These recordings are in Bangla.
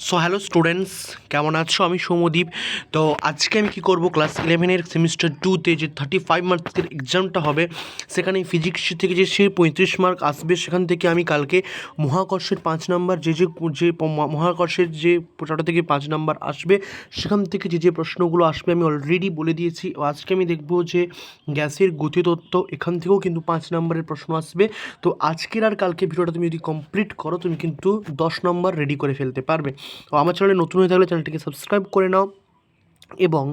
সো হ্যালো স্টুডেন্টস, কেমন আছো? আমি সৌম্যদীপ। তো আজকে আমি কী করবো, ক্লাস 11-এর সেমিস্টার 2-তে যে 35 মার্কসের এক্সামটা হবে, সেখানে ফিজিক্স থেকে যে 35 মার্ক আসবে, সেখান থেকে আমি কালকে মহাকর্ষের 5 নাম্বার মহাকর্ষের যে 4 থেকে 5 নাম্বার আসবে, সেখান থেকে যে প্রশ্নগুলো আসবে আমি অলরেডি বলে দিয়েছি। আজকে আমি দেখব যে গ্যাসের গতিতত্ত্ব, এখান থেকেও কিন্তু 5 নাম্বারের প্রশ্ন আসবে। তো আজকের আর কালকে ভিডিওটা তুমি যদি কমপ্লিট করো, তুমি কিন্তু 10 নম্বর রেডি করে ফেলতে পারবে। তো আমার চ্যানেলে নতুন হয়ে থাকলে চ্যানেলটিকে সাবস্ক্রাইব করে নাও এবং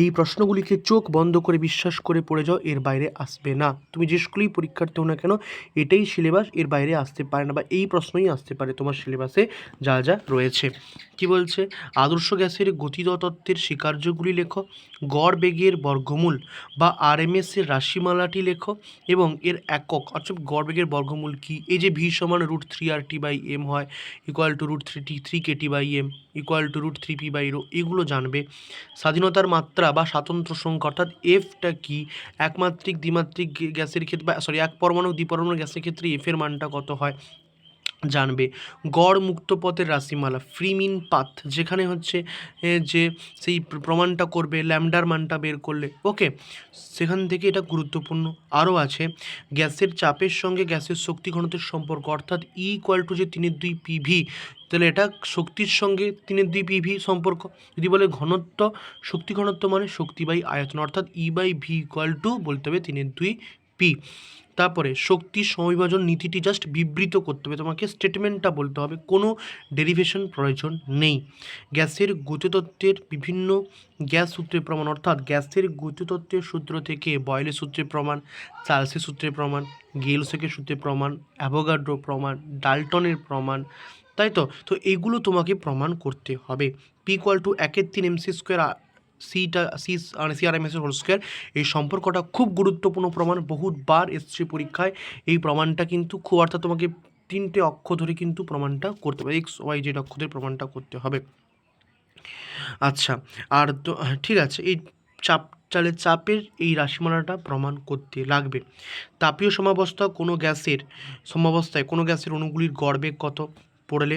এই প্রশ্নগুলিকে চোখ বন্ধ করে বিশ্বাস করে পড়ে যাও, এর বাইরে আসবে না। তুমি যে স্কুলেই পরীক্ষার্থী হও না কেন, এটাই সিলেবাস, এর বাইরে আসতে পারে না, বা এই প্রশ্নই আসতে পারে তোমার সিলেবাসে যা যা রয়েছে। কি বলছে? আদর্শ গ্যাসের গতিতত্ত্বের স্বীকার্যগুলি লেখো, গড় বেগের বর্গমূল বা আরএমএস এর রাশিমালাটি লেখো এবং এর একক, অর্থাৎ গড় বেগের বর্গমূল কি, এই যে ভি সমান √3RT/m হয়, equal to √3KT/m, equal to √3p/ρ, এগুলো জানবে। স্বাধীনতার মাত্রা বা স্বাতন্ত্র্য সংখ্যা, অর্থাৎ এফটা কি, একমাত্রিক দ্বিমাত্রিক গ্যাসের ক্ষেত্রে, বা এক পরমাণু দ্বিপরমাণু গ্যাসের ক্ষেত্রে এফের মানটা কত হয় জানবে। গড় মুক্ত পথের রাশিমালা, ফ্রি মিন পাথ, যেখানে হচ্ছে যে সেই প্রমাণটা করবে ল্যামডার মানটা বের করলে, ওকে, সেখান থেকে এটা গুরুত্বপূর্ণ। আরও আছে গ্যাসের চাপের সঙ্গে গ্যাসের শক্তি ঘনত্বের সম্পর্ক, অর্থাৎ E= যে 3/2 PV, তাহলে এটা শক্তির সঙ্গে 3/2 PV সম্পর্ক। যদি বলে ঘনত্ব, শক্তি ঘনত্ব মানে শক্তি বাই আয়তন, অর্থাৎ E/V বলতে হবে 3/2P। তারপরে শক্তির সমবিভাজন নীতিটি জাস্ট বিবৃত করতে হবে, তোমাকে স্টেটমেন্টটা বলতে হবে, কোনো ডেরিভেশন প্রয়োজন নেই। গ্যাসের গতিতত্ত্বের বিভিন্ন গ্যাস সূত্রের প্রমাণ, অর্থাৎ গ্যাসের গতিতত্ত্বের সূত্র থেকে বয়েলের সূত্রের প্রমাণ, চার্লসের সূত্রের প্রমাণ, গেলসেকের সূত্রের প্রমাণ, অ্যাভোগাড্রো প্রমাণ, ডাল্টনের প্রমাণ, তাই তো। তো এইগুলো তোমাকে প্রমাণ করতে হবে। P=1/3 mc², এই সম্পর্কটা খুব গুরুত্বপূর্ণ প্রমাণ, বহুবার এসছে পরীক্ষায় এই প্রমাণটা, কিন্তু খুব, অর্থাৎ তোমাকে 3টে অক্ষ ধরে কিন্তু প্রমাণটা করতে হবে, XYZ অক্ষ ধরে প্রমাণটা করতে হবে। আচ্ছা, আর তো ঠিক আছে, এই চাপের এই রাশিমালাটা প্রমাণ করতে লাগবে। তাপীয় সাম্যাবস্থায় কোনো গ্যাসের অণুগুলির গড়বেগ কত পড়লে,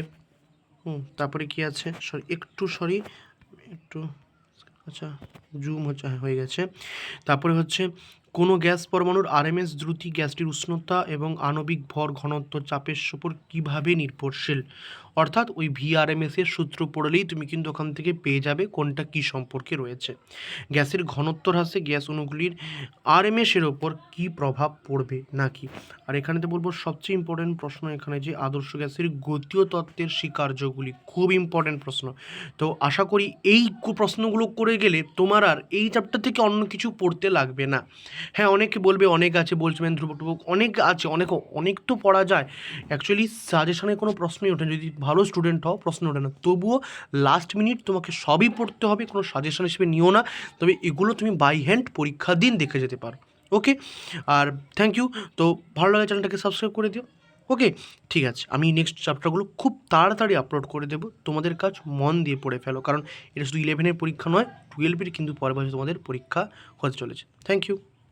তারপরে কি আছে, একটু আচ্ছা, জুম হয়ে গেছে। তারপরে হচ্ছে কোনো গ্যাস পরমাণুর আরএমএস দ্রুতি গ্যাসটির উষ্ণতা এবং আণবিক ভর ঘনত্ব চাপের উপর কীভাবে নির্ভরশীল, অর্থাৎ ওই VRMS এর সূত্র পড়লেই তুমি কিন্তু ওখান থেকে পেয়ে যাবে কোনটা কী সম্পর্কে রয়েছে। গ্যাসের ঘনত্ব হ্রাসে গ্যাস অণুগুলির আরএমএস এর ওপর কী প্রভাব পড়বে নাকি। আর এখানেতে বলবো সবচেয়ে ইম্পর্টেন্ট প্রশ্ন এখানে, যে আদর্শ গ্যাসের গতীয় তত্ত্বের স্বীকার্যগুলি, খুব ইম্পর্টেন্ট প্রশ্ন। তো আশা করি এই প্রশ্নগুলো করে গেলে তোমার আর এই চ্যাপ্টার থেকে অন্য কিছু পড়তে লাগবে না। হ্যাঁ, অনেকে বলবে অনেক আছে, বলছেন ধ্রুবক অনেক আছে, অনেক তো পড়া যায়। অ্যাকচুয়ালি সাজেশনে কোনো প্রশ্নই ওঠে না, যদি ভালো স্টুডেন্ট হও প্রশ্ন ওঠে না, তবুও লাস্ট মিনিট তোমাকে সবই পড়তে হবে, কোনো সাজেশন হিসেবে নিও না। তবে এগুলো তুমি বাই হ্যান্ড পরীক্ষা দিন দেখে যেতে পারো। ওকে, আর থ্যাংক ইউ। তো ভালো লাগে চ্যানেলটাকে সাবস্ক্রাইব করে দিও। ওকে, ঠিক আছে, আমি নেক্সট চ্যাপ্টারগুলো খুব তাড়াতাড়ি আপলোড করে দেবো, তোমাদের কাজ মন দিয়ে পড়ে ফেলো, কারণ এটা শুধু 11-এর পরীক্ষা নয়, 12-এর কিন্তু পরের বছর তোমাদের পরীক্ষা হতে চলেছে। Thank you.